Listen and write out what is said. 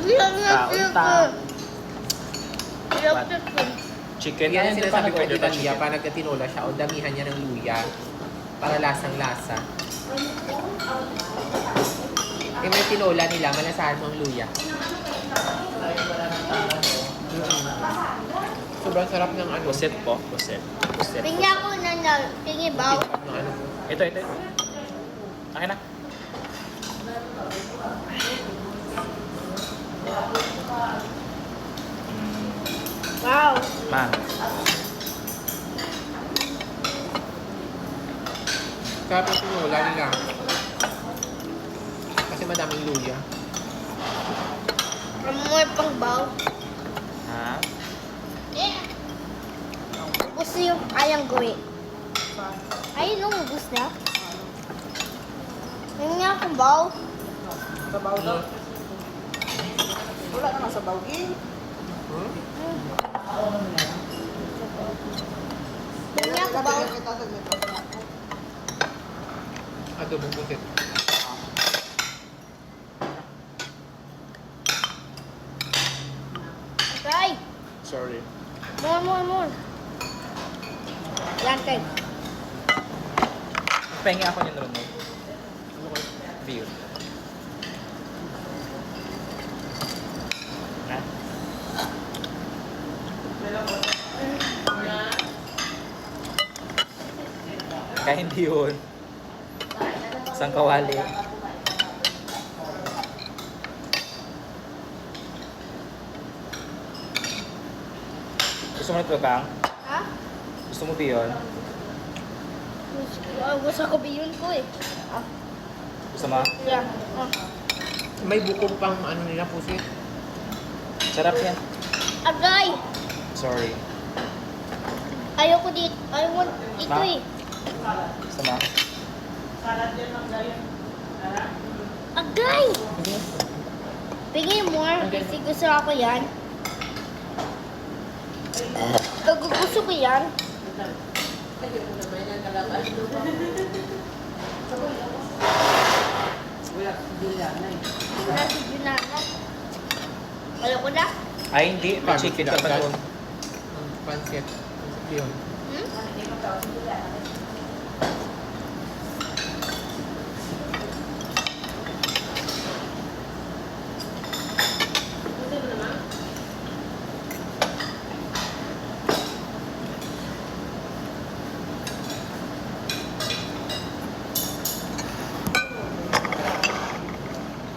Kaunta. Chicken. Yan ang Ano sinasabi ko kay pwede Tita ba Lia, chicken? para nagkatinola siya o damihan niya ng luya para lasang-lasa. Eh, may tinola nila, malasahan mo ang luya. Sobrang sarap ng ano. Puset po. Puset. Puset. Tingnan ko na tingin ba? Ng ano. Ito. Akin na. Wow. Ma. Sarap ang tinola nila. Kasi madaming luya. Amoy pang baw. Ha? Gusto yung kayang gawin. Ayun nung gusto na. Yung nga akong baw. Sabaw daw. Wala naman sabaw. Hmm? Yung nga akong baw. Adobong pusit. Okay. Sorry. More. Yan kay. Pahingi ako niyan rin mo. Beer. Ha? Kaya hindi yun. Isang kawali. Gusto mo nito, Kang? Ha? Gusto mo yun? Gusto ko biyun ko eh. Gusto mo? Yeah. May bukong pang ano nila pusit. Sarap yan. Agay! Sorry. Ayoko dito. Ayoko ito Ma? eh. Gusto mo? Agay! Bigay more kasi gusto ako yan. Gusto ko yan. Wala si Junana. Ayoko na. Ay, hindi. May chicken ka pa doon. Pansit. Yun. Hmm?